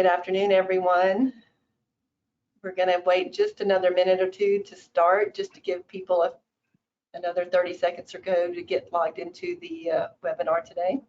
Good afternoon, everyone. We're going to wait just another minute or two to start, just to give people another 30 seconds or so to get logged into the webinar today.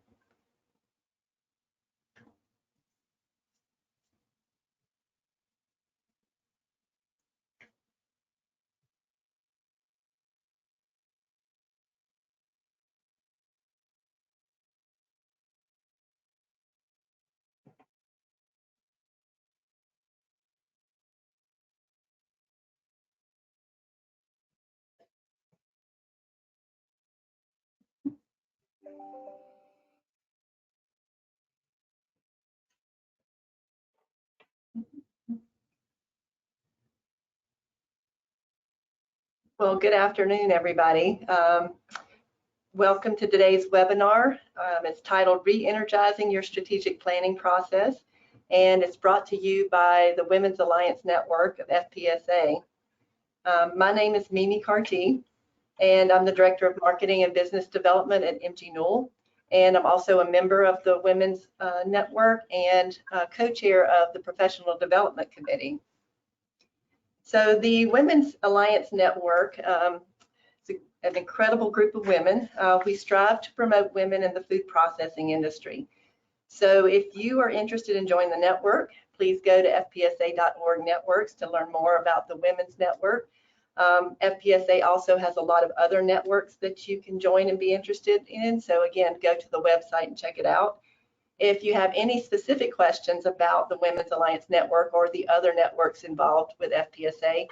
Well, good afternoon, everybody. Welcome to today's webinar. It's titled Re-Energizing Your Strategic Planning Process, and it's brought to you by the Women's Alliance Network of FPSA. My name is Mimi Carty, and I'm the Director of Marketing and Business Development at MG Newell, and I'm also a member of the Women's Network and co-chair of the Professional Development Committee. So the Women's Alliance Network is an incredible group of women. We strive to promote women in the food processing industry. So if you are interested in joining the network, please go to fpsa.org networks to learn more about the Women's Network. FPSA also has a lot of other networks that you can join and be interested in. So again, go to the website and check it out. If you have any specific questions about the Women's Alliance Network or the other networks involved with FPSA,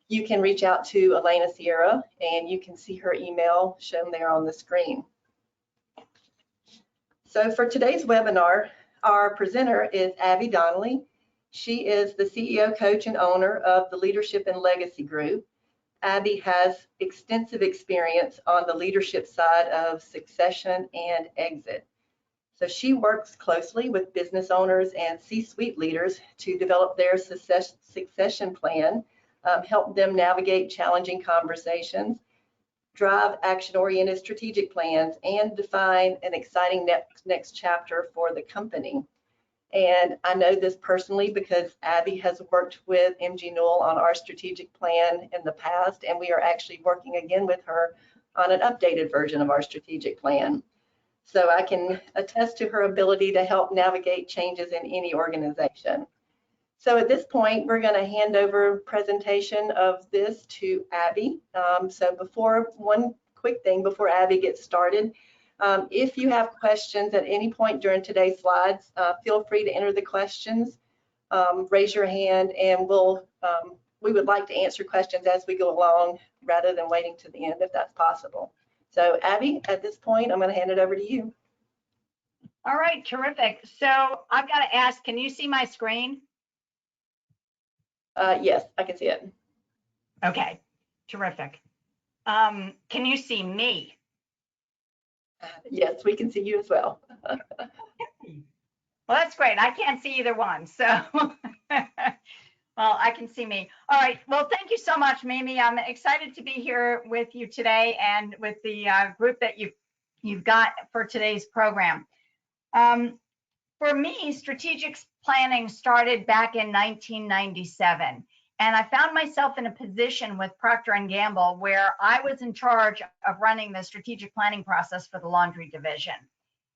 you can reach out to Elena Sierra, and you can see her email shown there on the screen. So for today's webinar, our presenter is Abby Donnelly. She is the CEO, coach, and owner of the Leadership and Legacy Group. Abby has extensive experience on the leadership side of succession and exit. So she works closely with business owners and C-suite leaders to develop their succession plan, help them navigate challenging conversations, drive action-oriented strategic plans, and define an exciting next chapter for the company. And I know this personally because Abby has worked with MG Newell on our strategic plan in the past, and we are actually working again with her on an updated version of our strategic plan. So I can attest to her ability to help navigate changes in any organization. So at this point, we're going to hand over presentation of this to Abby. So one quick thing before Abby gets started, if you have questions at any point during today's slides, feel free to enter the questions, raise your hand, and we would like to answer questions as we go along rather than waiting to the end if that's possible. So Abby, at this point, I'm going to hand it over to you. All right, terrific. So I've got to ask, can you see my screen? Yes, I can see it. Okay, terrific. Can you see me? Yes, we can see you as well. Okay. Well, that's great. I can't see either one, so well, I can see me. All right. Well, thank you so much, Mimi. I'm excited to be here with you today and with the group that you've got for today's program. For me, strategic planning started back in 1997, and I found myself in a position with Procter & Gamble where I was in charge of running the strategic planning process for the laundry division.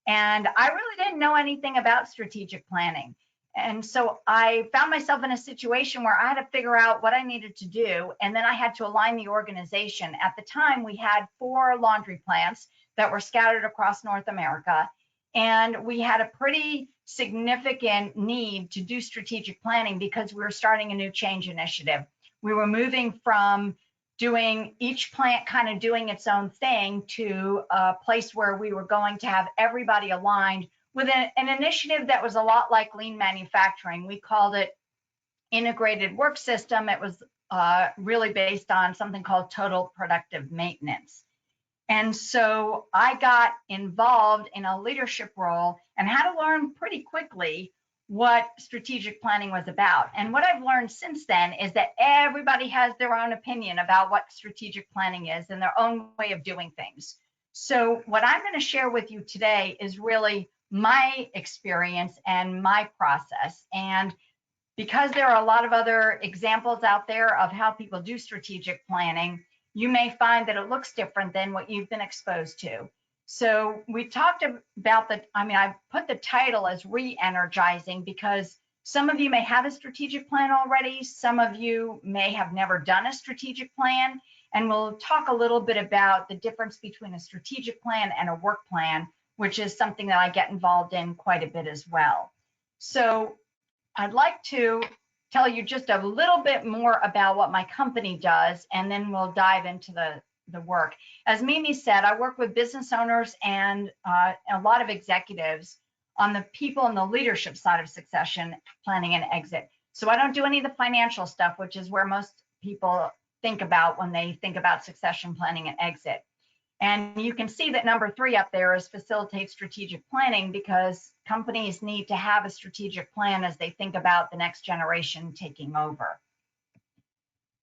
And I really didn't know anything about strategic planning. And so I found myself in a situation where I had to figure out what I needed to do, and then I had to align the organization. At the time, we had 4 laundry plants that were scattered across North America, and we had a pretty significant need to do strategic planning because we were starting a new change initiative. We were moving from doing each plant kind of doing its own thing to a place where we were going to have everybody aligned with an initiative that was a lot like lean manufacturing. We called it integrated work system. It was really based on something called total productive maintenance. And so I got involved in a leadership role and had to learn pretty quickly what strategic planning was about. And what I've learned since then is that everybody has their own opinion about what strategic planning is and their own way of doing things. So what I'm going to share with you today is really my experience and my process. And because there are a lot of other examples out there of how people do strategic planning, you may find that it looks different than what you've been exposed to. So we talked about I put the title as Re-Energizing because some of you may have a strategic plan already. Some of you may have never done a strategic plan. And we'll talk a little bit about the difference between a strategic plan and a work plan, which is something that I get involved in quite a bit as well. So I'd like to tell you just a little bit more about what my company does, and then we'll dive into the work. As Mimi said, I work with business owners and a lot of executives on the people and the leadership side of succession planning and exit. So I don't do any of the financial stuff, which is where most people think about when they think about succession planning and exit. And you can see that number 3 up there is facilitate strategic planning, because companies need to have a strategic plan as they think about the next generation taking over.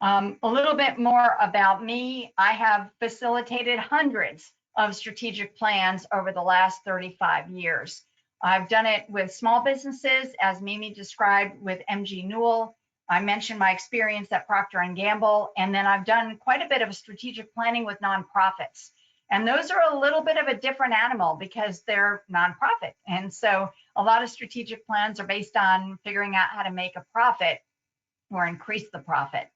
A little bit more about me. I have facilitated hundreds of strategic plans over the last 35 years. I've done it with small businesses, as Mimi described with MG Newell. I mentioned my experience at Procter & Gamble, and then I've done quite a bit of strategic planning with nonprofits. And those are a little bit of a different animal because they're nonprofit. And so a lot of strategic plans are based on figuring out how to make a profit or increase the profit.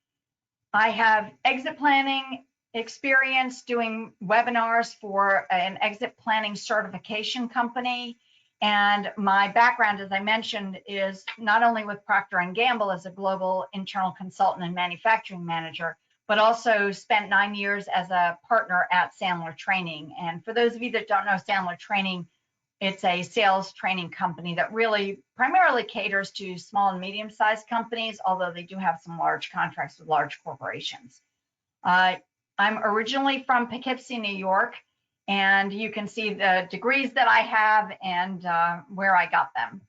I have exit planning experience doing webinars for an exit planning certification company. And my background, as I mentioned, is not only with Procter & Gamble as a global internal consultant and manufacturing manager, but also spent 9 years as a partner at Sandler Training. And for those of you that don't know Sandler Training, it's a sales training company that really primarily caters to small and medium-sized companies, although they do have some large contracts with large corporations. I'm originally from Poughkeepsie, New York, and you can see the degrees that I have and where I got them.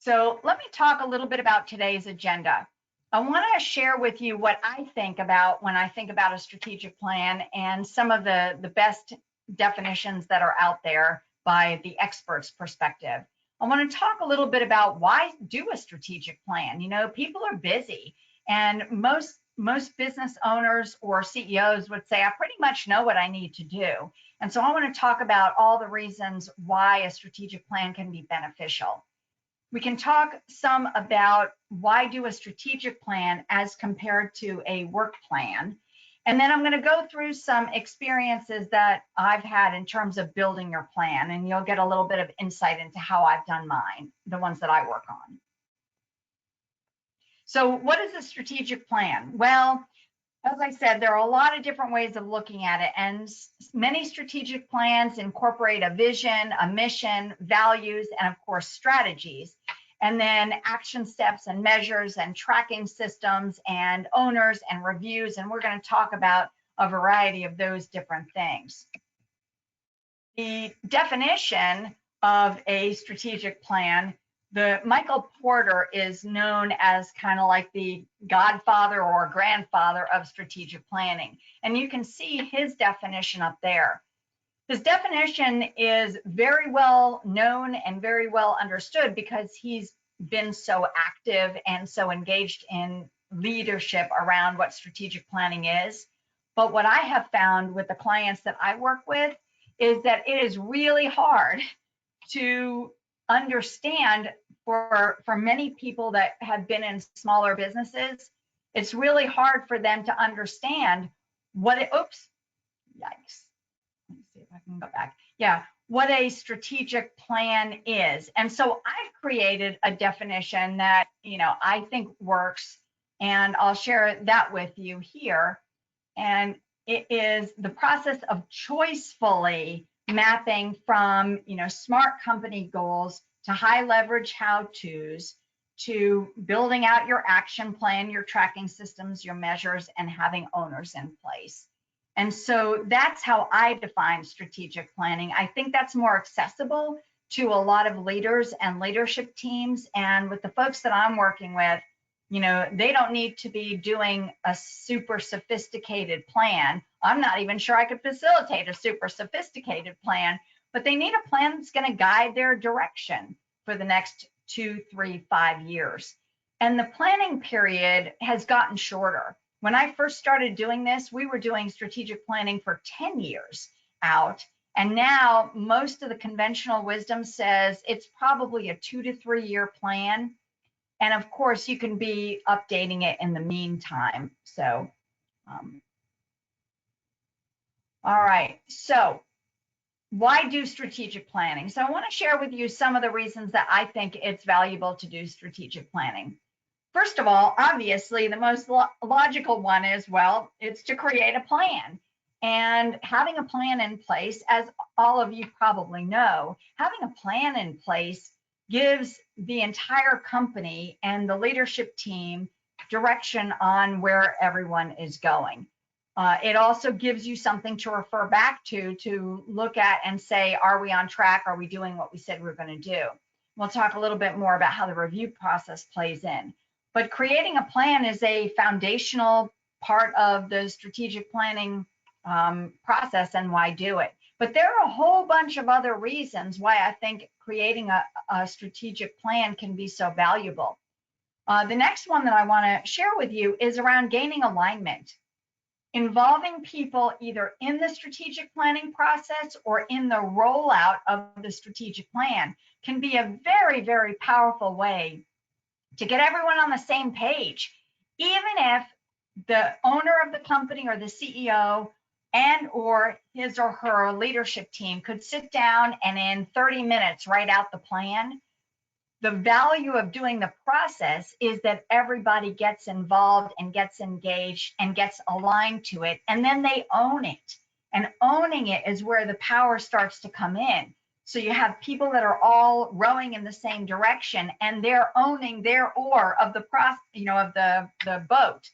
So let me talk a little bit about today's agenda. I want to share with you what I think about when I think about a strategic plan and some of the best definitions that are out there by the experts' perspective. I want to talk a little bit about why do a strategic plan. You know, people are busy, and most business owners or CEOs would say, I pretty much know what I need to do. And so I want to talk about all the reasons why a strategic plan can be beneficial. We can talk some about why do a strategic plan as compared to a work plan. And then I'm going to go through some experiences that I've had in terms of building your plan, and you'll get a little bit of insight into how I've done mine, the ones that I work on. So what is a strategic plan? Well, as I said, there are a lot of different ways of looking at it, and many strategic plans incorporate a vision, a mission, values, and of course, strategies, and then action steps and measures and tracking systems and owners and reviews, and we're going to talk about a variety of those different things. The definition of a strategic plan, Michael Porter is known as kind of like the godfather or grandfather of strategic planning. And you can see his definition up there. His definition is very well known and very well understood because he's been so active and so engaged in leadership around what strategic planning is. But what I have found with the clients that I work with is that it is really hard to understand for many people that have been in smaller businesses. It's really hard for them to understand what it, oops, yikes. Let me see if I can go back. Yeah, what a strategic plan is. And so I've created a definition that, you know, I think works, and I'll share that with you here. And it is the process of choicefully mapping from, you know, smart company goals to high leverage how-tos, to building out your action plan, your tracking systems, your measures, and having owners in place. And so that's how I define strategic planning. I think that's more accessible to a lot of leaders and leadership teams. And with the folks that I'm working with, you know, they don't need to be doing a super sophisticated plan. I'm not even sure I could facilitate a super sophisticated plan, but they need a plan that's going to guide their direction for the next 2, 3, 5 years. And the planning period has gotten shorter. When I first started doing this, we were doing strategic planning for 10 years out. And now most of the conventional wisdom says it's probably a 2 to 3 year plan. And of course, you can be updating it in the meantime. So, all right. So why do strategic planning? So I want to share with you some of the reasons that I think it's valuable to do strategic planning. First of all, obviously, the most logical one is, well, it's to create a plan. And having a plan in place, as all of you probably know, having a plan in place gives the entire company and the leadership team direction on where everyone is going. It also gives you something to refer back to look at and say, are we on track? Are we doing what we said we were going to do? We'll talk a little bit more about how the review process plays in. But creating a plan is a foundational part of the strategic planning process and why do it. But there are a whole bunch of other reasons why I think creating a strategic plan can be so valuable. The next one that I want to share with you is around gaining alignment. Involving people either in the strategic planning process or in the rollout of the strategic plan can be a very, very powerful way to get everyone on the same page. Even if the owner of the company or the CEO and or his or her leadership team could sit down and in 30 minutes write out the plan, the value of doing the process is that everybody gets involved and gets engaged and gets aligned to it, and then they own it. And owning it is where the power starts to come in. So you have people that are all rowing in the same direction, and they're owning their oar of the of the boat.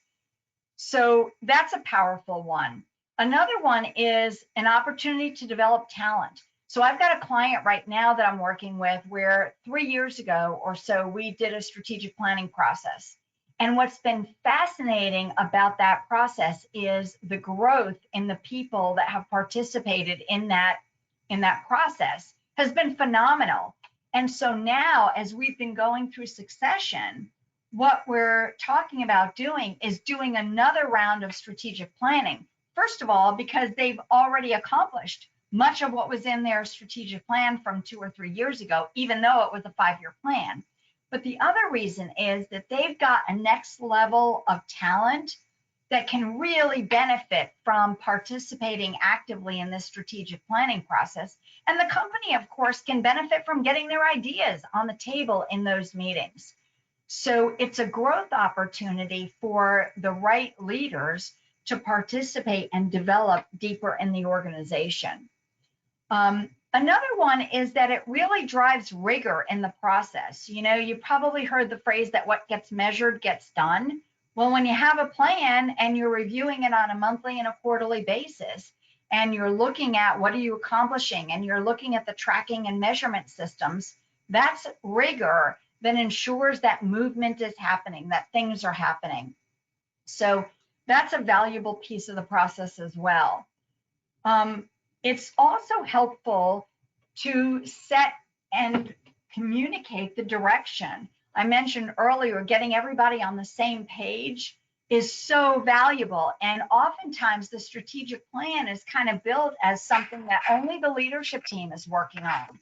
So that's a powerful one. Another one is an opportunity to develop talent. So I've got a client right now that I'm working with where 3 years ago or so, we did a strategic planning process. And what's been fascinating about that process is the growth in the people that have participated in that process has been phenomenal. And so now, as we've been going through succession, what we're talking about doing is doing another round of strategic planning. First of all, because they've already accomplished much of what was in their strategic plan from 2 or 3 years ago, even though it was a 5-year plan. But the other reason is that they've got a next level of talent that can really benefit from participating actively in this strategic planning process. And the company, of course, can benefit from getting their ideas on the table in those meetings. So it's a growth opportunity for the right leaders to participate and develop deeper in the organization. Another one is that it really drives rigor in the process. You know, you probably heard the phrase that what gets measured gets done. Well, when you have a plan and you're reviewing it on a monthly and a quarterly basis, and you're looking at what are you accomplishing, and you're looking at the tracking and measurement systems, that's rigor that ensures that movement is happening, that things are happening. So that's a valuable piece of the process as well. It's also helpful to set and communicate the direction. I mentioned earlier, getting everybody on the same page is so valuable. And oftentimes the strategic plan is kind of built as something that only the leadership team is working on.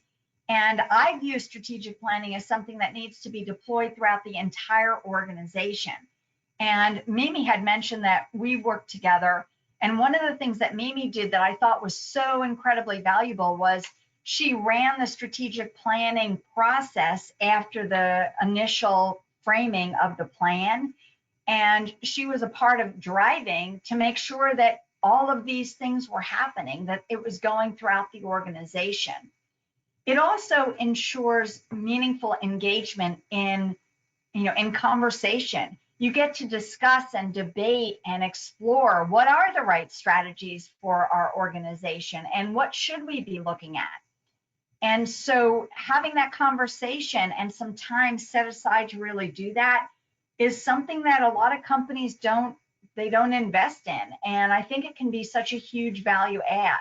And I view strategic planning as something that needs to be deployed throughout the entire organization. And Mimi had mentioned that we work together. And one of the things that Mimi did that I thought was so incredibly valuable was she ran the strategic planning process after the initial framing of the plan. And she was a part of driving to make sure that all of these things were happening, that it was going throughout the organization. It also ensures meaningful engagement in conversation. You get to discuss and debate and explore what are the right strategies for our organization and what should we be looking at. And so having that conversation and some time set aside to really do that is something that a lot of companies don't invest in. And I think it can be such a huge value add.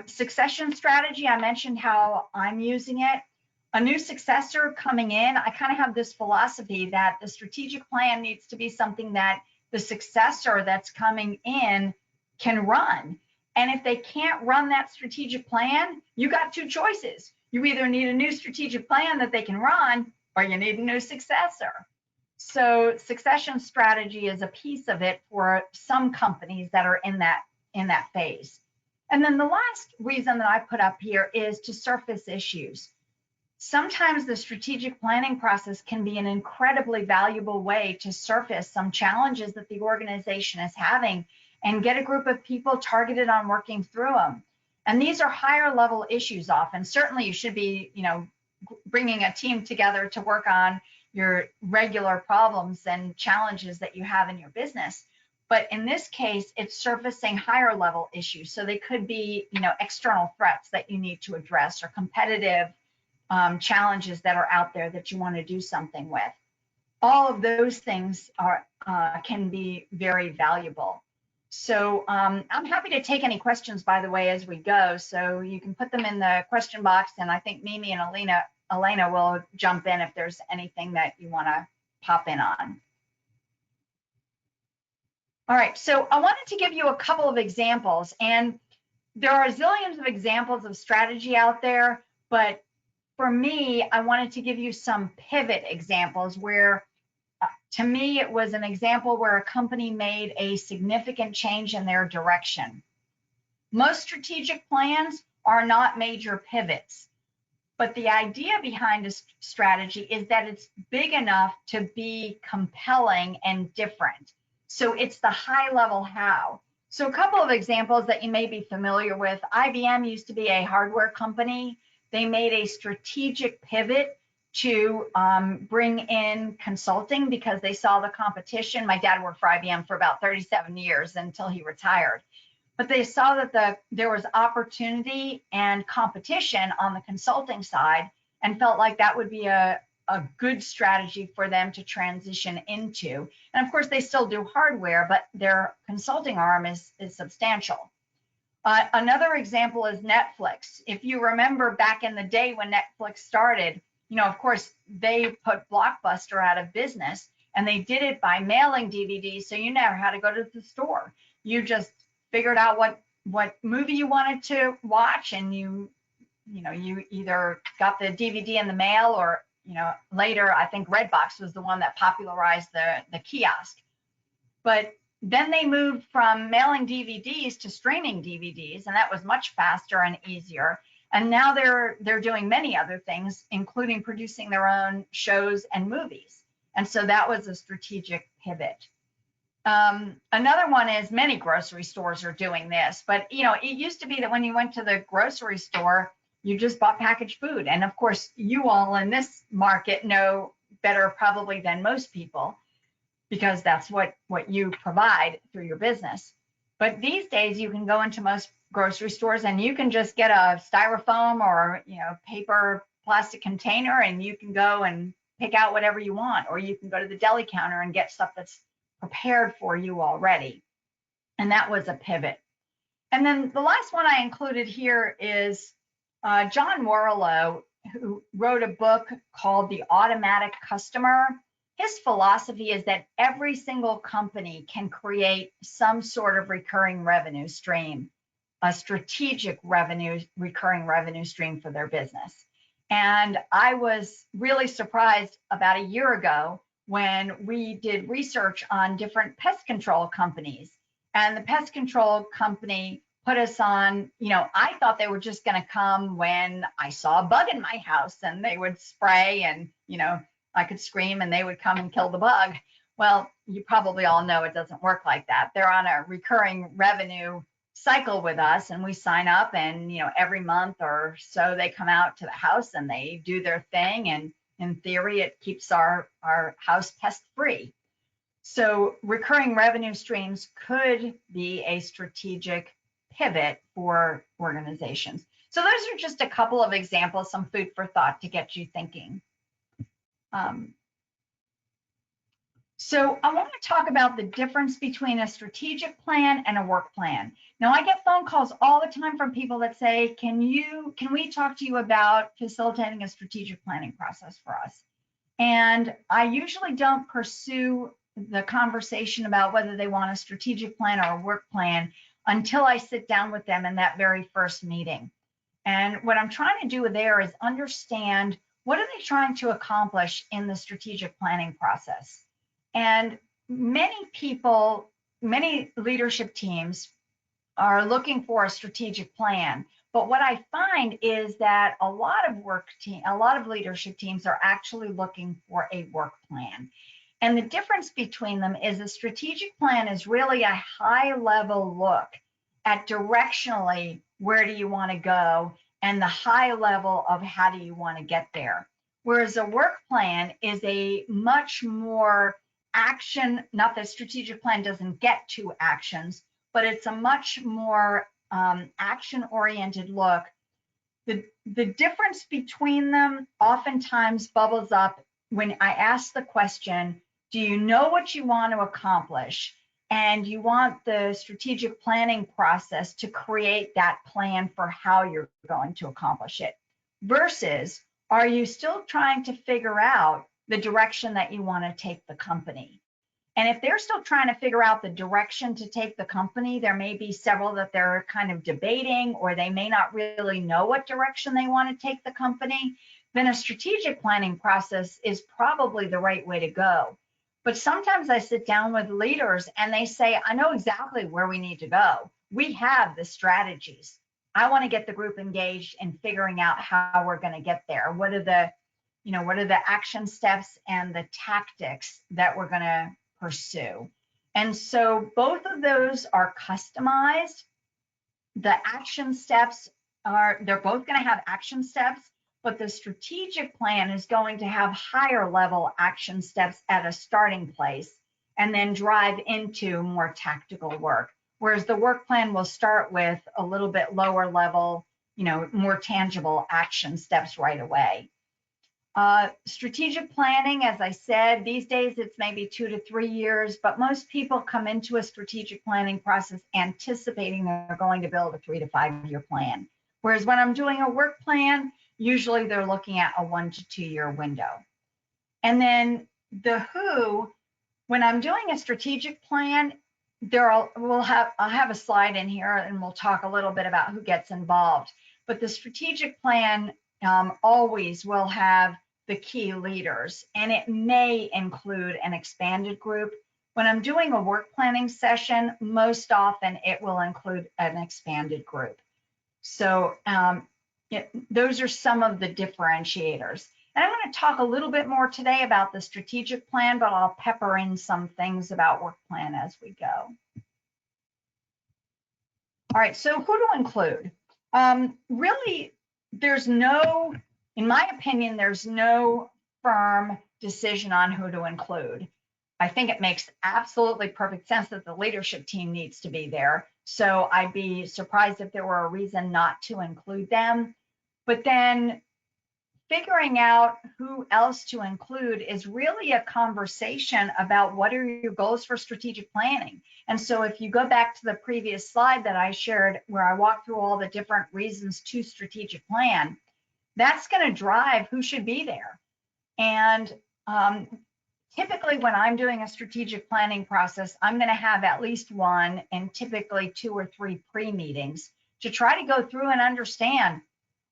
Succession strategy, I mentioned how I'm using it. A new successor coming in, I kind of have this philosophy that the strategic plan needs to be something that the successor that's coming in can run. And if they can't run that strategic plan, you got two choices. You either need a new strategic plan that they can run, or you need a new successor. So succession strategy is a piece of it for some companies that are in that phase. And then the last reason that I put up here is to surface issues. Sometimes the strategic planning process can be an incredibly valuable way to surface some challenges that the organization is having and get a group of people targeted on working through them. And these are higher level issues often. Certainly you should be, bringing a team together to work on your regular problems and challenges that you have in your business. But in this case, it's surfacing higher level issues. So they could be, external threats that you need to address, or competitive challenges that are out there that you want to do something with. All of those things can be very valuable. So I'm happy to take any questions, by the way, as we go. So you can put them in the question box, and I think Mimi and Elena will jump in if there's anything that you want to pop in on. All right, so I wanted to give you a couple of examples, and there are zillions of examples of strategy out there, but for me, I wanted to give you some pivot examples where, to me, it was an example where a company made a significant change in their direction. Most strategic plans are not major pivots, but the idea behind a strategy is that it's big enough to be compelling and different. So it's the high level how. So a couple of examples that you may be familiar with. IBM used to be a hardware company. They made a strategic pivot to bring in consulting because they saw the competition. My dad worked for IBM for about 37 years until he retired. But they saw that there was opportunity and competition on the consulting side, and felt like that would be a good strategy for them to transition into. And of course, they still do hardware, but their consulting arm is substantial. Another example is Netflix. If you remember back in the day when Netflix started, of course, they put Blockbuster out of business, and they did it by mailing DVDs, so you never had to go to the store. You just figured out what movie you wanted to watch, and you either got the DVD in the mail, or later I think Redbox was the one that popularized the kiosk. But then they moved from mailing DVDs to streaming DVDs, and that was much faster and easier. And now they're doing many other things, including producing their own shows and movies. And so that was a strategic pivot. Another one is many grocery stores are doing this, but it used to be that when you went to the grocery store, you just bought packaged food. And of course, you all in this market know better probably than most people, because that's what you provide through your business. But these days you can go into most grocery stores and you can just get a styrofoam or paper plastic container, and you can go and pick out whatever you want, or you can go to the deli counter and get stuff that's prepared for you already. And that was a pivot. And then the last one I included here is John Warrillow, who wrote a book called The Automatic Customer. His philosophy is that every single company can create some sort of recurring revenue stream, a strategic recurring revenue stream for their business. And I was really surprised about a year ago when we did research on different pest control companies. And the pest control company put us on, I thought they were just going to come when I saw a bug in my house, and they would spray, and, I could scream and they would come and kill the bug. Well, you probably all know it doesn't work like that. They're on a recurring revenue cycle with us, and we sign up, and every month or so they come out to the house and they do their thing, and in theory it keeps our house pest free. So recurring revenue streams could be a strategic pivot for organizations. So those are just a couple of examples, some food for thought to get you thinking. So I want to talk about the difference between a strategic plan and a work plan. Now, I get phone calls all the time from people that say, can we talk to you about facilitating a strategic planning process for us? And I usually don't pursue the conversation about whether they want a strategic plan or a work plan until I sit down with them in that very first meeting. And what I'm trying to do there is understand, what are they trying to accomplish in the strategic planning process? And many people, many leadership teams are looking for a strategic plan. But what I find is that a lot of leadership teams are actually looking for a work plan. And the difference between them is a strategic plan is really a high level look at directionally, where do you want to go, and the high level of how do you want to get there. Whereas a work plan is a much more action, not that strategic plan doesn't get to actions, but it's a much more action-oriented look. The difference between them oftentimes bubbles up when I ask the question, do you know what you want to accomplish? And you want the strategic planning process to create that plan for how you're going to accomplish it. Versus, are you still trying to figure out the direction that you want to take the company? And if they're still trying to figure out the direction to take the company, there may be several that they're kind of debating, or they may not really know what direction they want to take the company, then a strategic planning process is probably the right way to go. But sometimes I sit down with leaders and they say, I know exactly where we need to go. We have the strategies. I want to get the group engaged in figuring out how we're going to get there. What are the action steps and the tactics that we're going to pursue? And so both of those are customized. The action steps they're both going to have action steps, but the strategic plan is going to have higher level action steps at a starting place and then drive into more tactical work. Whereas the work plan will start with a little bit lower level, more tangible action steps right away. Strategic planning, as I said, these days it's maybe 2 to 3 years, but most people come into a strategic planning process anticipating they're going to build a 3 to 5 year plan. Whereas when I'm doing a work plan, usually they're looking at a 1 to 2 year window. And then the who, when I'm doing a strategic plan, I'll have a slide in here and we'll talk a little bit about who gets involved. But the strategic plan always will have the key leaders, and it may include an expanded group. When I'm doing a work planning session, most often it will include an expanded group. So those are some of the differentiators. And I'm going to talk a little bit more today about the strategic plan, but I'll pepper in some things about work plan as we go. All right, so who to include? Really, in my opinion, there's no firm decision on who to include. I think it makes absolutely perfect sense that the leadership team needs to be there. So I'd be surprised if there were a reason not to include them. But then figuring out who else to include is really a conversation about what are your goals for strategic planning. And so if you go back to the previous slide that I shared where I walked through all the different reasons to strategic plan, that's going to drive who should be there. And typically when I'm doing a strategic planning process, I'm going to have at least one and typically 2 or 3 pre-meetings to try to go through and understand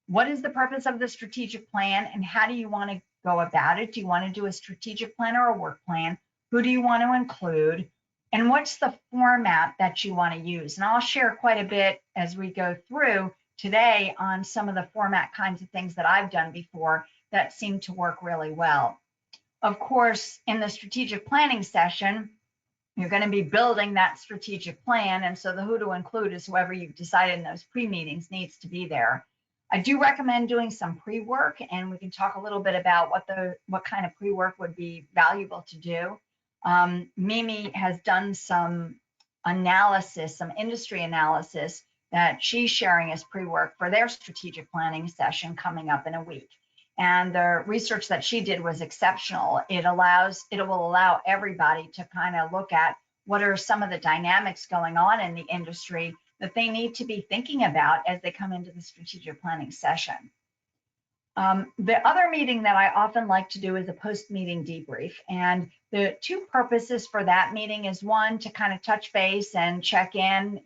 what is the purpose of the strategic plan and how do you want to go about it? Do you want to do a strategic plan or a work plan? Who do you want to include? And what's the format that you want to use? And I'll share quite a bit as we go through today on some of the format kinds of things that I've done before that seem to work really well. Of course, in the strategic planning session, you're going to be building that strategic plan. And so the who to include is whoever you've decided in those pre-meetings needs to be there. I do recommend doing some pre-work, and we can talk a little bit about what kind of pre-work would be valuable to do. Mimi has done some analysis, some industry analysis that she's sharing as pre-work for their strategic planning session coming up in a week. And the research that she did was exceptional. It will allow everybody to kind of look at what are some of the dynamics going on in the industry that they need to be thinking about as they come into the strategic planning session. The other meeting that I often like to do is a post-meeting debrief. And the two purposes for that meeting is, one, to kind of touch base and check in,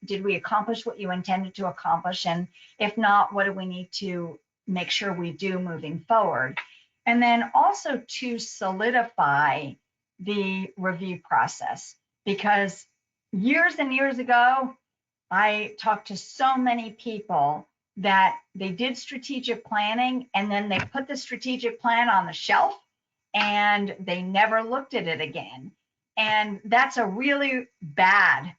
did we accomplish what you intended to accomplish? And if not, what do we need to make sure we do moving forward? And then also to solidify the review process, because years and years ago, I talked to so many people that they did strategic planning and then they put the strategic plan on the shelf and they never looked at it again. And that's a really bad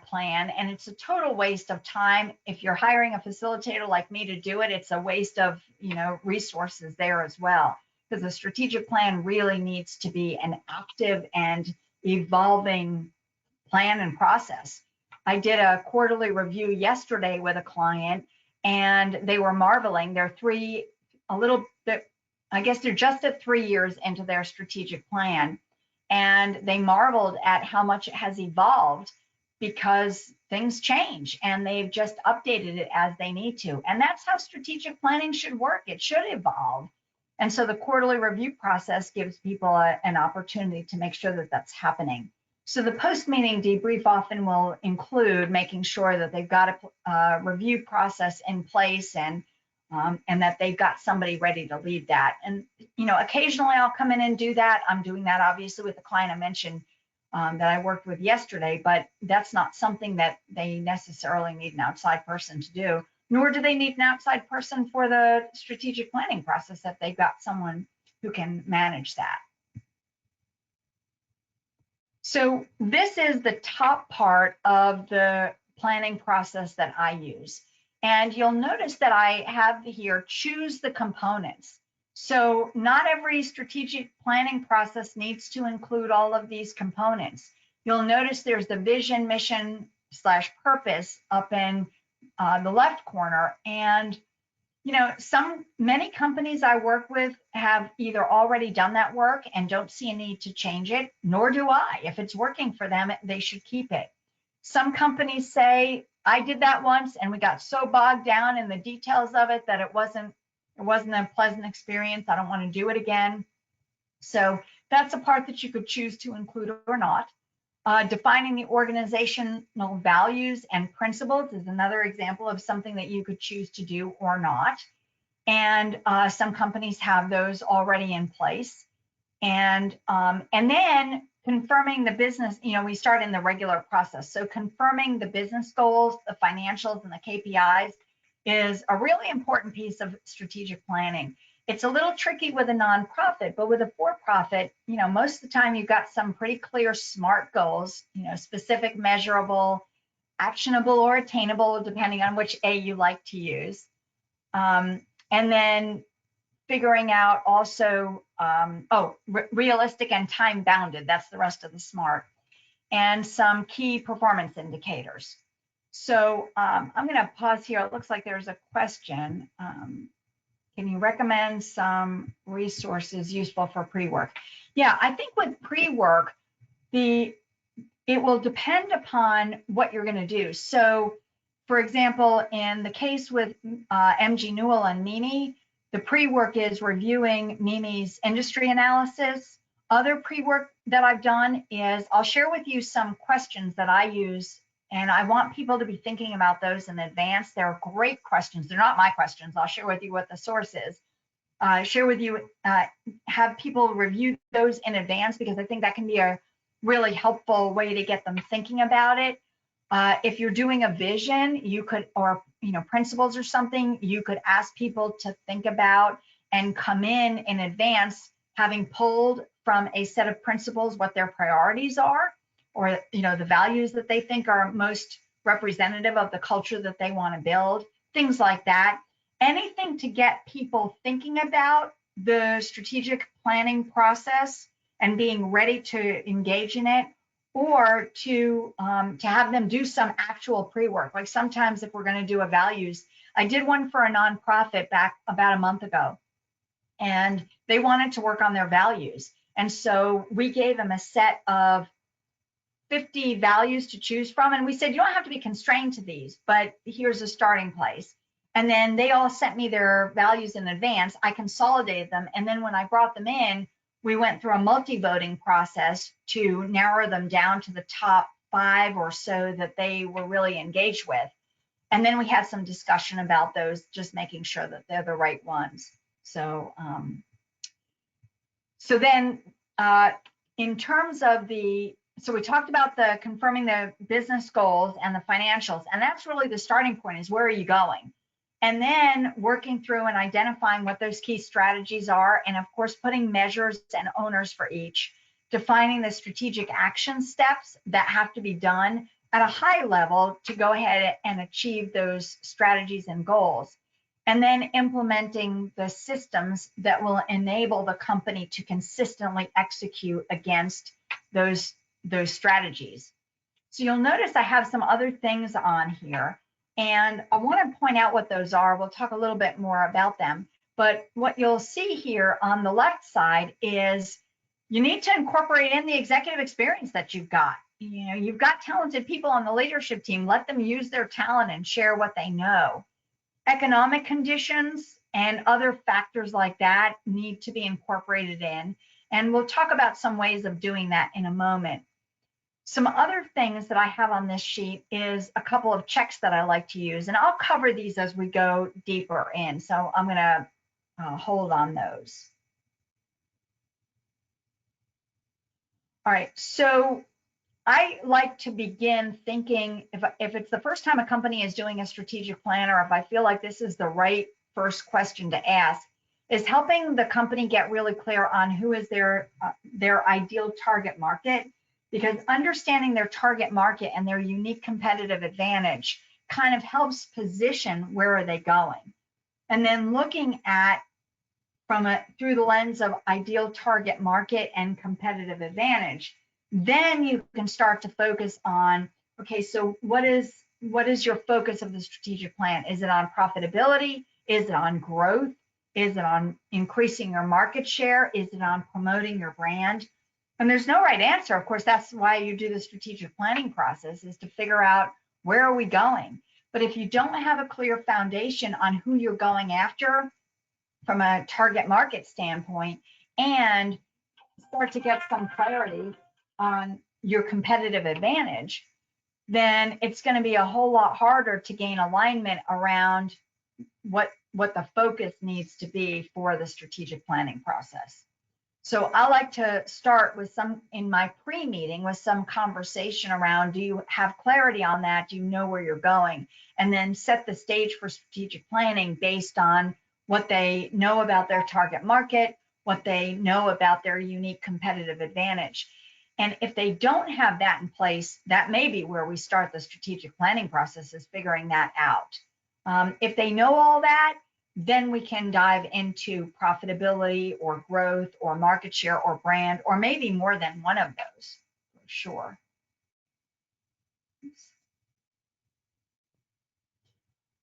plan. And it's a total waste of time. If you're hiring a facilitator like me to do it, it's a waste of, resources there as well. Because the strategic plan really needs to be an active and evolving plan and process. I did a quarterly review yesterday with a client, and they were marveling. They're just at 3 years into their strategic plan, and they marveled at how much it has evolved because things change and they've just updated it as they need to. And that's how strategic planning should work. It should evolve. And so the quarterly review process gives people an opportunity to make sure that that's happening. So the post-meeting debrief often will include making sure that they've got a review process in place and that they've got somebody ready to lead that. And, occasionally I'll come in and do that. I'm doing that obviously with the client I mentioned that I worked with yesterday, but that's not something that they necessarily need an outside person to do, nor do they need an outside person for the strategic planning process if they've got someone who can manage that. So this is the top part of the planning process that I use. And you'll notice that I have here, choose the components. So not every strategic planning process needs to include all of these components. You'll notice there's the vision, mission / purpose up in the left corner. And many companies I work with have either already done that work and don't see a need to change it, nor do I. If it's working for them, they should keep it. Some companies say, I did that once and we got so bogged down in the details of it that it wasn't a pleasant experience. I don't want to do it again. So that's a part that you could choose to include or not. Defining the organizational values and principles is another example of something that you could choose to do or not. And some companies have those already in place. And then confirming the business, we start in the regular process. So confirming the business goals, the financials, and the KPIs is a really important piece of strategic planning. It's a little tricky with a nonprofit, but with a for-profit, most of the time you've got some pretty clear SMART goals, specific, measurable, actionable, or attainable, depending on which A you like to use. And then figuring out also, realistic and time bounded, that's the rest of the SMART, and some key performance indicators. So I'm gonna pause here. It looks like there's a question. Can you recommend some resources useful for pre-work? Yeah, I think with pre-work, it will depend upon what you're going to do. So, for example, in the case with MG Newell and Mimi, the pre-work is reviewing Mimi's industry analysis. Other pre-work that I've done is I'll share with you some questions that I use, and I want people to be thinking about those in advance. They're great questions. They're not my questions. I'll share with you what the source is. Share with you, have people review those in advance, because I think that can be a really helpful way to get them thinking about it. If you're doing a vision, you could, or principles or something, you could ask people to think about and come in advance, having pulled from a set of principles what their priorities are, or the values that they think are most representative of the culture that they want to build, things like that. Anything to get people thinking about the strategic planning process and being ready to engage in it, or to have them do some actual pre-work. Like sometimes if we're going to do a values, I did one for a nonprofit back about a month ago, and they wanted to work on their values. And so we gave them a set of 50 values to choose from. And we said, you don't have to be constrained to these, but here's a starting place. And then they all sent me their values in advance. I consolidated them. And then when I brought them in, we went through a multi-voting process to narrow them down to the top 5 or so that they were really engaged with. And then we had some discussion about those, just making sure that they're the right ones. So, in terms of so we talked about the confirming the business goals and the financials, and that's really the starting point, is where are you going? And then working through and identifying what those key strategies are, and of course, putting measures and owners for each, defining the strategic action steps that have to be done at a high level to go ahead and achieve those strategies and goals, and then implementing the systems that will enable the company to consistently execute against those strategies. So you'll notice I have some other things on here, and I want to point out what those are. We'll talk a little bit more about them, but what you'll see here on the left side is you need to incorporate in the executive experience that you've got. You know, you've got talented people on the leadership team. Let them use their talent and share what they know. Economic conditions and other factors like that need to be incorporated in, and we'll talk about some ways of doing that in a moment. Some other things that I have on this sheet is a couple of checks that I like to use, and I'll cover these as we go deeper in. So I'm going to hold on those. All right, so I like to begin thinking, if it's the first time a company is doing a strategic plan, or if I feel like this is the right first question to ask, is helping the company get really clear on who is their ideal target market, because understanding their target market and their unique competitive advantage kind of helps position where are they going. And then looking at through the lens of ideal target market and competitive advantage, then you can start to focus on, okay, so what is your focus of the strategic plan? Is it on profitability? Is it on growth? Is it on increasing your market share? Is it on promoting your brand? And there's no right answer. Of course, that's why you do the strategic planning process, is to figure out where are we going. But if you don't have a clear foundation on who you're going after from a target market standpoint, and start to get some clarity on your competitive advantage, then it's going to be a whole lot harder to gain alignment around what the focus needs to be for the strategic planning process. So I like to start with in my pre-meeting with some conversation around, do you have clarity on that? Do you know where you're going? And then set the stage for strategic planning based on what they know about their target market, what they know about their unique competitive advantage. And if they don't have that in place, that may be where we start the strategic planning process, is figuring that out. If they know all that, then we can dive into profitability or growth or market share or brand, or maybe more than one of those, for sure. Oops.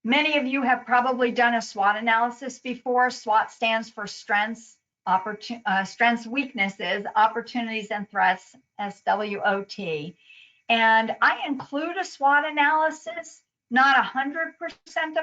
Many of you have probably done a SWOT analysis before. SWOT stands for strengths, strengths, weaknesses, opportunities, and threats, SWOT. And I include a SWOT analysis, not 100%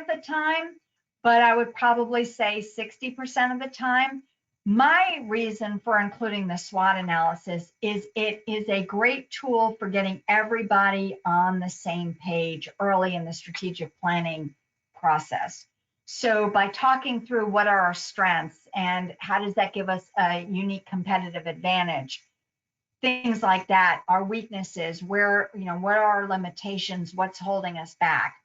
of the time, but I would probably say 60% of the time. My reason for including the SWOT analysis is it is a great tool for getting everybody on the same page early in the strategic planning process. So by talking through what are our strengths and how does that give us a unique competitive advantage, things like that, our weaknesses, what are our limitations, what's holding us back.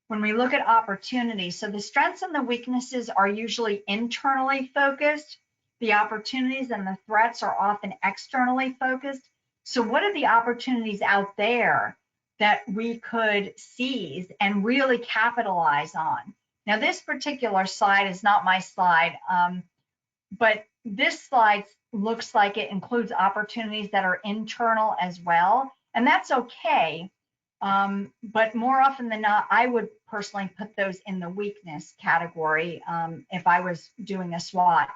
When we look at opportunities, so the strengths and the weaknesses are usually internally focused. The opportunities and the threats are often externally focused. So what are the opportunities out there that we could seize and really capitalize on? Now, this particular slide is not my slide, but this slide looks like it includes opportunities that are internal as well, and that's okay. But more often than not, I would personally put those in the weakness category if I was doing a SWOT.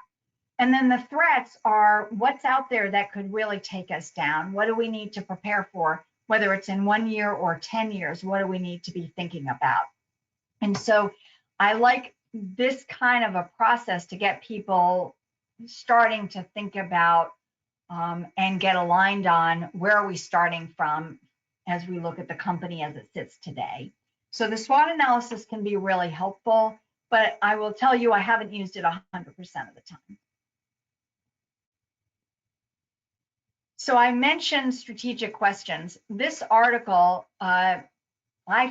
And then the threats are what's out there that could really take us down. What do we need to prepare for? Whether it's in 1 year or 10 years, what do we need to be thinking about? And so I like this kind of a process to get people starting to think about and get aligned on where are we starting from as we look at the company as it sits today. So the SWOT analysis can be really helpful, but I will tell you I haven't used it 100% of the time. So I mentioned strategic questions. This article, I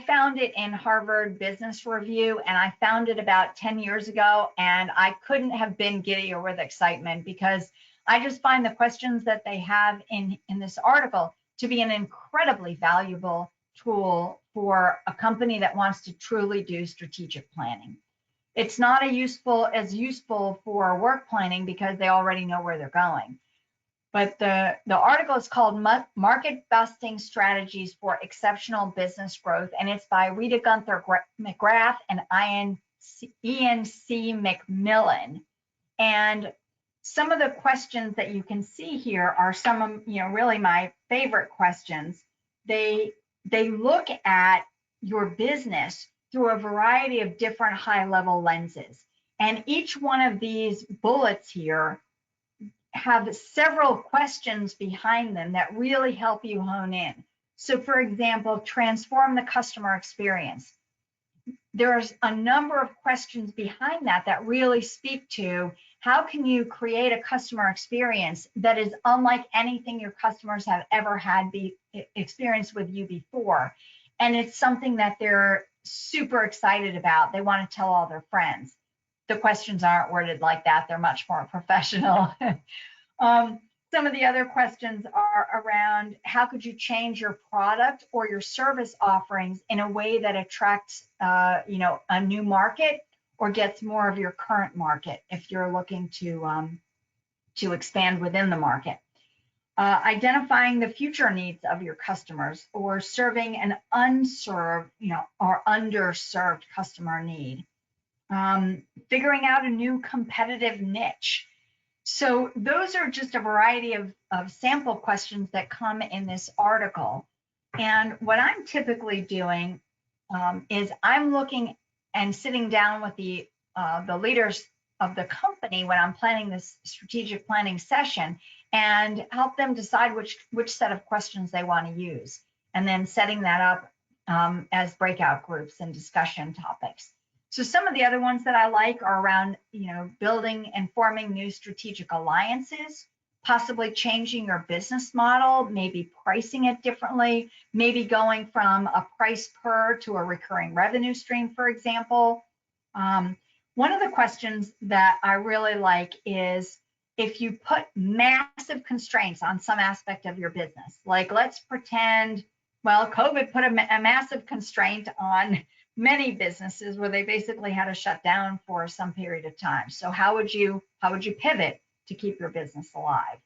found it in Harvard Business Review, and I found it about 10 years ago, and I couldn't have been giddier with excitement because I just find the questions that they have in this article to be an incredibly valuable tool for a company that wants to truly do strategic planning. It's not as useful for work planning because they already know where they're going. But the article is called Market Busting Strategies for Exceptional Business Growth, and it's by Rita Gunther McGrath and Ian C. McMillan. And some of the questions that you can see here are some of, really my favorite questions. They look at your business through a variety of different high-level lenses. And each one of these bullets here have several questions behind them that really help you hone in. So for example, transform the customer experience. There's a number of questions behind that that really speak to how can you create a customer experience that is unlike anything your customers have ever had experienced with you before. And it's something that they're super excited about. They want to tell all their friends. The questions aren't worded like that. They're much more professional. Some of the other questions are around how could you change your product or your service offerings in a way that attracts, a new market or gets more of your current market if you're looking to expand within the market. Identifying the future needs of your customers or serving an unserved, or underserved customer need. Figuring out a new competitive niche. So those are just a variety of sample questions that come in this article. And what I'm typically doing is I'm looking and sitting down with the leaders of the company when I'm planning this strategic planning session and help them decide which set of questions they want to use, and then setting that up as breakout groups and discussion topics. So some of the other ones that I like are around, building and forming new strategic alliances, possibly changing your business model, maybe pricing it differently, maybe going from a price per to a recurring revenue stream, for example. One of the questions that I really like is if you put massive constraints on some aspect of your business, like let's pretend, well, COVID put a massive constraint on many businesses where they basically had to shut down for some period of time. So how would you pivot to keep your business alive?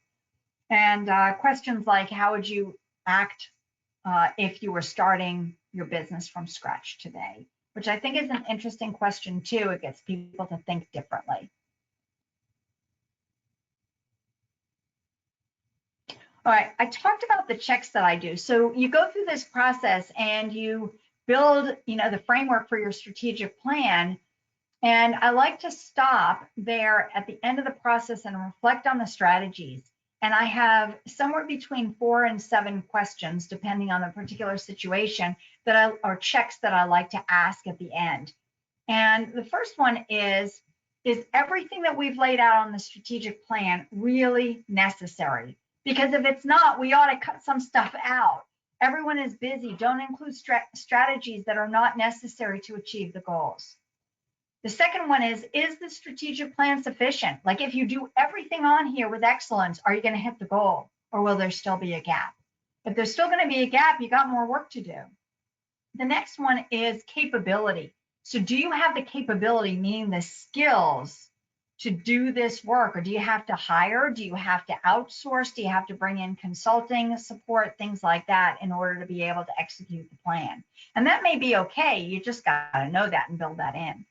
And questions like how would you act if you were starting your business from scratch today, which I think is an interesting question too. It gets people to think differently. All right, I talked about the checks that I do. So you go through this process and you build, the framework for your strategic plan. And I like to stop there at the end of the process and reflect on the strategies. And I have somewhere between 4 and 7 questions, depending on the particular situation, or checks that I like to ask at the end. And the first one is everything that we've laid out on the strategic plan really necessary? Because if it's not, we ought to cut some stuff out. Everyone is busy. Don't include strategies that are not necessary to achieve the goals. The second one is the strategic plan sufficient? Like if you do everything on here with excellence, are you going to hit the goal, or will there still be a gap? If there's still going to be a gap, you got more work to do. The next one is capability. So do you have the capability, meaning the skills to do this work, or do you have to hire? Do you have to outsource? Do you have to bring in consulting support, things like that, in order to be able to execute the plan? And that may be okay. You just got to know that and build that in.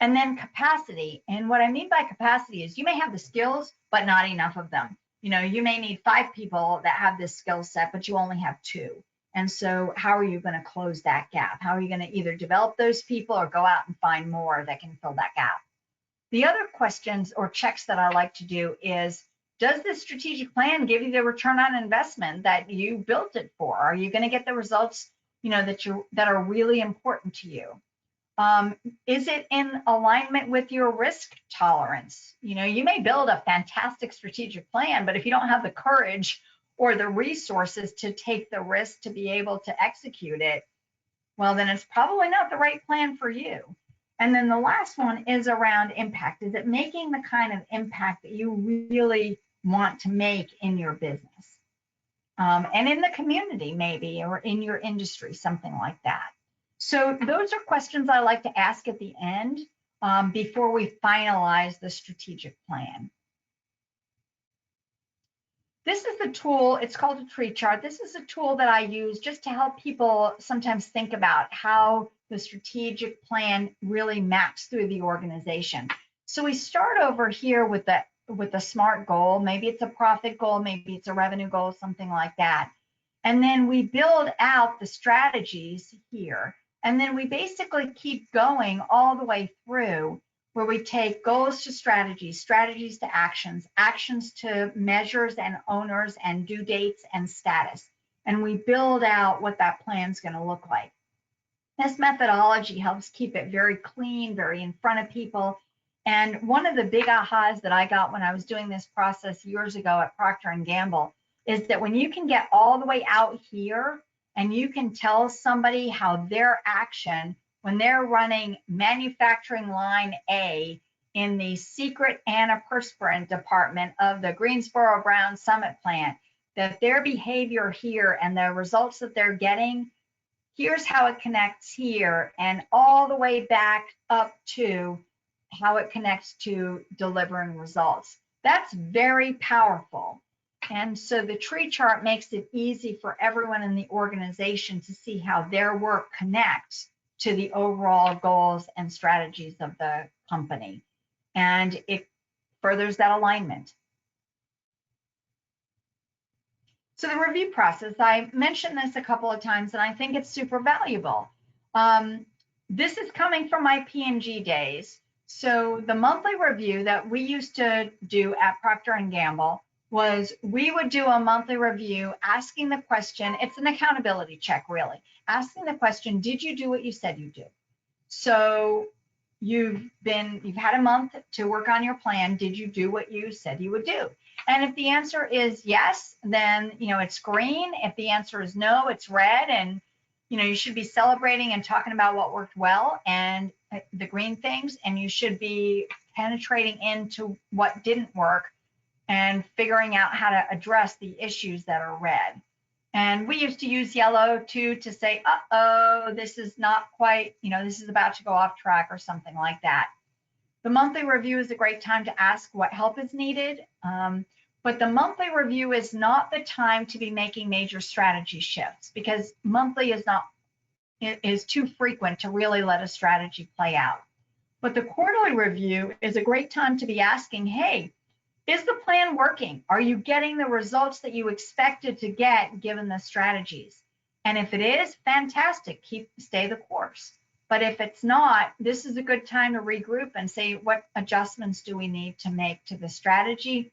And then capacity. And what I mean by capacity is you may have the skills, but not enough of them. You know, you may need 5 people that have this skill set, but you only have 2. And so how are you going to close that gap? How are you going to either develop those people or go out and find more that can fill that gap? The other questions or checks that I like to do is, does this strategic plan give you the return on investment that you built it for? Are you going to get the results, you know, that are really important to you? Is it in alignment with your risk tolerance? You know, you may build a fantastic strategic plan, but if you don't have the courage or the resources to take the risk to be able to execute it, well, then it's probably not the right plan for you. And then the last one is around impact. Is it making the kind of impact that you really want to make in your business? And in the community, maybe, or in your industry, something like that. So those are questions I like to ask at the end before we finalize the strategic plan. This is the tool, it's called a tree chart. This is a tool that I use just to help people sometimes think about how the strategic plan really maps through the organization. So we start over here with the SMART goal. Maybe it's a profit goal, maybe it's a revenue goal, something like that. And then we build out the strategies here. And then we basically keep going all the way through, where we take goals to strategies, strategies to actions, actions to measures and owners and due dates and status. And we build out what that plan's going to look like. This methodology helps keep it very clean, very in front of people. And one of the big ahas that I got when I was doing this process years ago at Procter & Gamble is that when you can get all the way out here and you can tell somebody how their action, when they're running manufacturing line A in the secret antiperspirant department of the Greensboro Brown Summit plant, that their behavior here and the results that they're getting, here's how it connects here, and all the way back up to how it connects to delivering results. That's very powerful. And so the tree chart makes it easy for everyone in the organization to see how their work connects to the overall goals and strategies of the company. And it furthers that alignment. So the review process, I mentioned this a couple of times, and I think it's super valuable. This is coming from my P&G days. So the monthly review that we used to do at Procter & Gamble was we would do a monthly review asking the question, it's an accountability check really, asking the question, did you do what you said you do? So you've had a month to work on your plan. Did you do what you said you would do? And if the answer is yes, then it's green. If the answer is no, it's red. And you should be celebrating and talking about what worked well and the green things, and you should be penetrating into what didn't work and figuring out how to address the issues that are red. And we used to use yellow too to say, uh-oh, this is not quite, this is about to go off track or something like that. The monthly review is a great time to ask what help is needed. But the monthly review is not the time to be making major strategy shifts, because monthly is too frequent to really let a strategy play out. But the quarterly review is a great time to be asking, hey, is the plan working? Are you getting the results that you expected to get given the strategies? And if it is, fantastic, stay the course. But if it's not, this is a good time to regroup and say, what adjustments do we need to make to the strategy?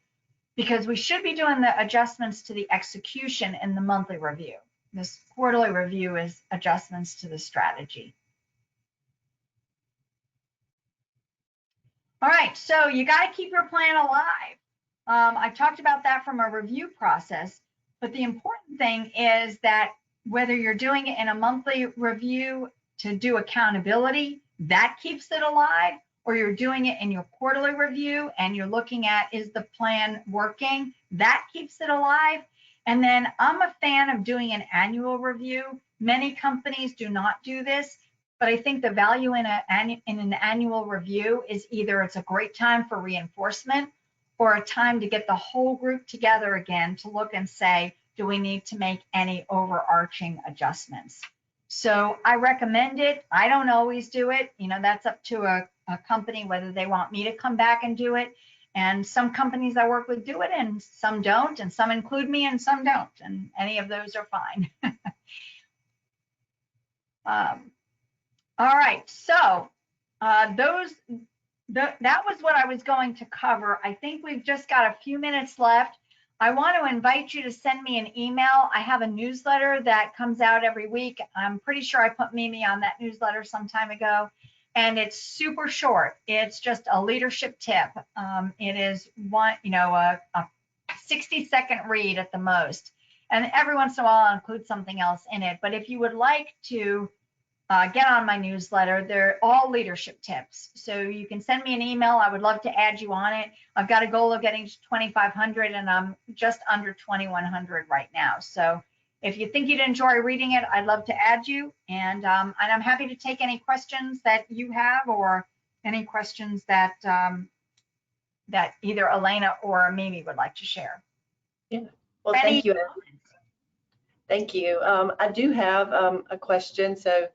Because we should be doing the adjustments to the execution in the monthly review. This quarterly review is adjustments to the strategy. All right, so you got to keep your plan alive. I talked about that from a review process, but the important thing is that whether you're doing it in a monthly review to do accountability, that keeps it alive, or you're doing it in your quarterly review and you're looking at, is the plan working? That keeps it alive. And then I'm a fan of doing an annual review. Many companies do not do this, but I think the value in an annual review is either it's a great time for reinforcement or a time to get the whole group together again to look and say, do we need to make any overarching adjustments? So I recommend it. I don't always do it. That's up to a a company, whether they want me to come back and do it. And some companies I work with do it and some don't, and some include me and some don't, and any of those are fine. All right, so that was what I was going to cover. I think we've just got a few minutes left. I want to invite you to send me an email. I have a newsletter that comes out every week. I'm pretty sure I put Mimi on that newsletter some time ago, and it's super short. It's just a leadership tip. It is one, a 60-second read at the most, and every once in a while I'll include something else in it. But if you would like to get on my newsletter, they're all leadership tips. So you can send me an email. I would love to add you on it. I've got a goal of getting to 2,500 and I'm just under 2,100 right now. So if you think you'd enjoy reading it, I'd love to add you. And I'm happy to take any questions that you have or any questions that that either Elena or Mimi would like to share. Yeah, well, thank you. Thank you. I do have a question. So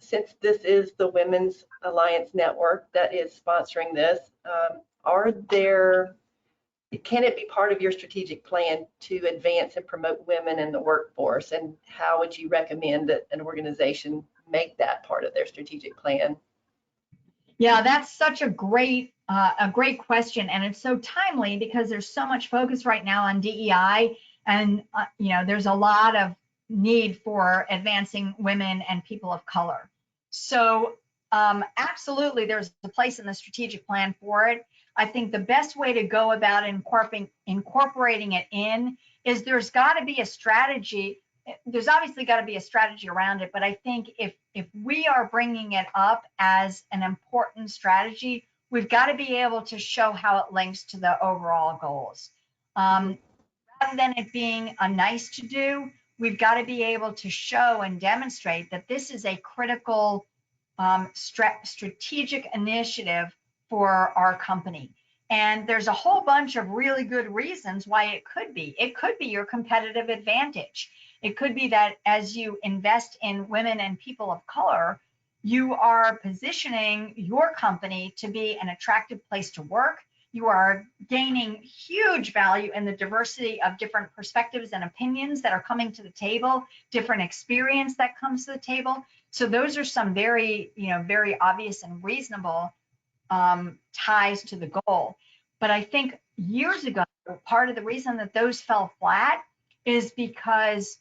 since this is the Women's Alliance Network that is sponsoring this, can it be part of your strategic plan to advance and promote women in the workforce? And how would you recommend that an organization make that part of their strategic plan? Yeah, that's such a great question, and it's so timely because there's so much focus right now on DEI, and there's a lot of need for advancing women and people of color. So absolutely, there's a place in the strategic plan for it. I think the best way to go about incorporating it in is there's got to be a strategy. There's obviously got to be a strategy around it, but I think if we are bringing it up as an important strategy, we've got to be able to show how it links to the overall goals. Rather than it being a nice to do, we've got to be able to show and demonstrate that this is a critical strategic initiative for our company. And there's a whole bunch of really good reasons why it could be. It could be your competitive advantage. It could be that as you invest in women and people of color, you are positioning your company to be an attractive place to work. You are gaining huge value in the diversity of different perspectives and opinions that are coming to the table, different experience that comes to the table. So those are some very, very obvious and reasonable ties to the goal. But I think years ago, part of the reason that those fell flat is because,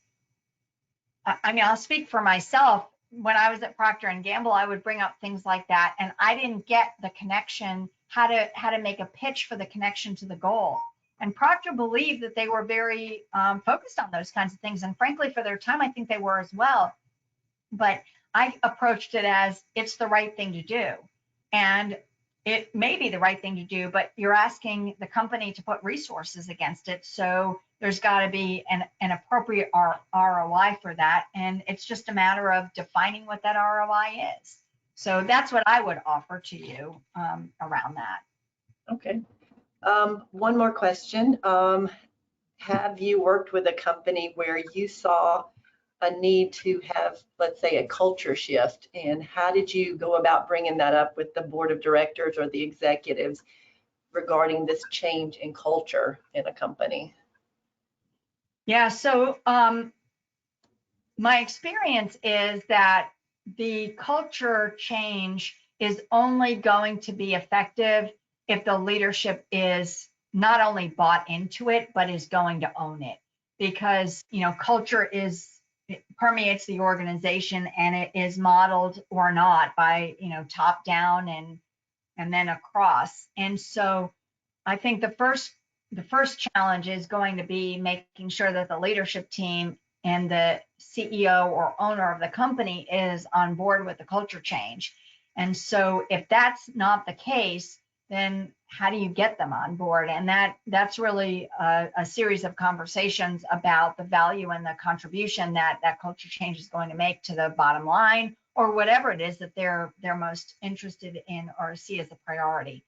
I'll speak for myself. When I was at Procter & Gamble, I would bring up things like that, and I didn't get the connection, how to make a pitch for the connection to the goal. And Procter believed that they were very focused on those kinds of things, and frankly, for their time, I think they were as well. But I approached it as it's the right thing to do, and it may be the right thing to do, but you're asking the company to put resources against it, so there's got to be an appropriate ROI for that, and it's just a matter of defining what that ROI is. So that's what I would offer to you around that. Okay. One more question. Have you worked with a company where you saw a need to have, let's say, a culture shift, and how did you go about bringing that up with the board of directors or the executives regarding this change in culture in a company? Yeah, so my experience is that the culture change is only going to be effective if the leadership is not only bought into it, but is going to own it. Because, culture it permeates the organization, and it is modeled or not by, top down and then across. And so I think the first challenge is going to be making sure that the leadership team and the CEO or owner of the company is on board with the culture change. And so if that's not the case, then how do you get them on board? And that's really a series of conversations about the value and the contribution that culture change is going to make to the bottom line, or whatever it is that they're most interested in or see as a priority.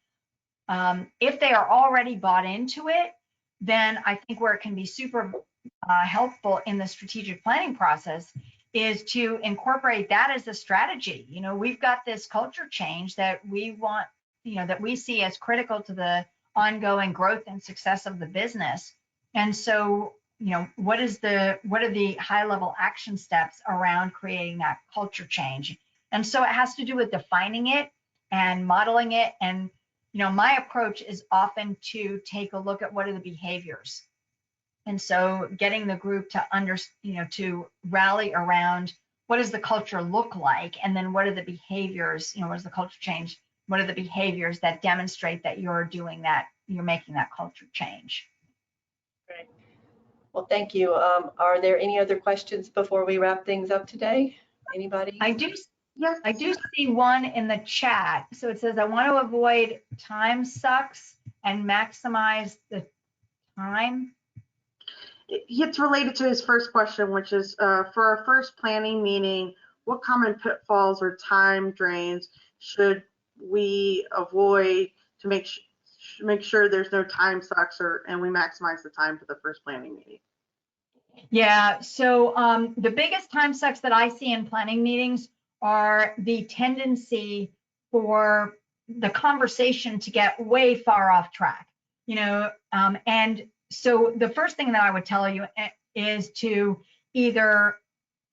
If they are already bought into it, then I think where it can be super helpful in the strategic planning process is to incorporate that as a strategy. You know, we've got this culture change that we want, you know, that we see as critical to the ongoing growth and success of the business. And so, you know, what are the high level action steps around creating that culture change? And so it has to do with defining it and modeling it. And, you know, my approach is often to take a look at what are the behaviors. And so getting the group to to rally around what does the culture look like? And then what are the behaviors, you know, what is the culture change? What are the behaviors that demonstrate that you're doing that, you're making that culture change? Great. Well, thank you. Are there any other questions before we wrap things up today? Anybody? Yes. I do see one in the chat. So it says, I want to avoid time sucks and maximize the time. It's related to his first question, which is for our first planning meeting, what common pitfalls or time drains should we avoid to make sure there's no time sucks and we maximize the time for the first planning meeting? Yeah, so the biggest time sucks that I see in planning meetings are the tendency for the conversation to get way far off track, you know, and so the first thing that I would tell you is to either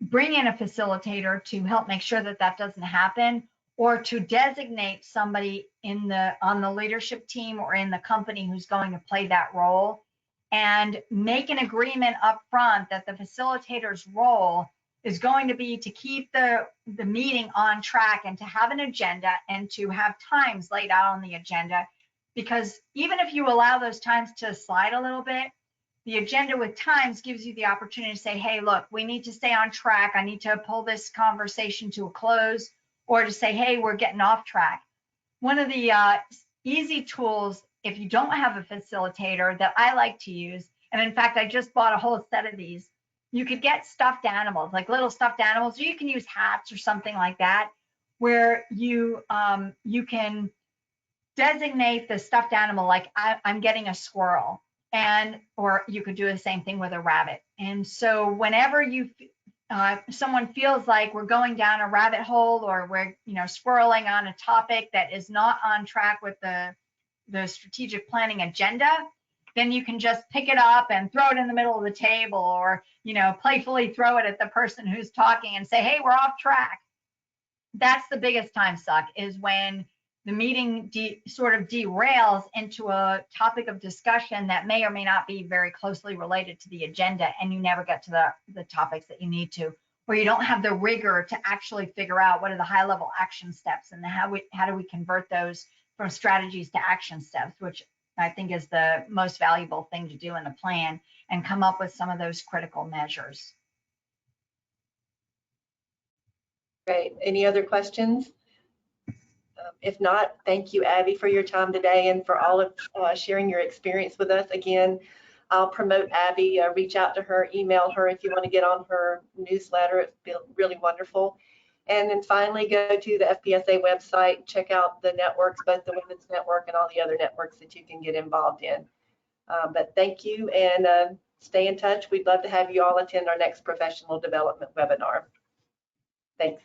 bring in a facilitator to help make sure that that doesn't happen, or to designate somebody on the leadership team or in the company who's going to play that role, and make an agreement up front that the facilitator's role is going to be to keep the meeting on track and to have an agenda and to have times laid out on the agenda. Because even if you allow those times to slide a little bit, the agenda with times gives you the opportunity to say, hey, look, we need to stay on track. I need to pull this conversation to a close, or to say, hey, we're getting off track. One of the easy tools, if you don't have a facilitator, that I like to use, and in fact, I just bought a whole set of these, you could get stuffed animals, like little stuffed animals, or you can use hats or something like that, where you can designate the stuffed animal, like I'm getting a squirrel, or you could do the same thing with a rabbit. And so whenever someone feels like we're going down a rabbit hole, or we're swirling on a topic that is not on track with the strategic planning agenda, then you can just pick it up and throw it in the middle of the table, or playfully throw it at the person who's talking and say, hey, we're off track. That's the biggest time suck, is when the meeting sort of derails into a topic of discussion that may or may not be very closely related to the agenda, and you never get to the topics that you need to, or you don't have the rigor to actually figure out what are the high level action steps, and how do we convert those from strategies to action steps, which I think is the most valuable thing to do in the plan, and come up with some of those critical measures. Great. Any other questions? If not, thank you, Abby, for your time today and for all of sharing your experience with us. Again, I'll promote Abby, reach out to her, email her if you want to get on her newsletter. It's been really wonderful. And then finally, go to the FPSA website, check out the networks, both the Women's Network and all the other networks that you can get involved in. But thank you, and stay in touch. We'd love to have you all attend our next professional development webinar. Thanks.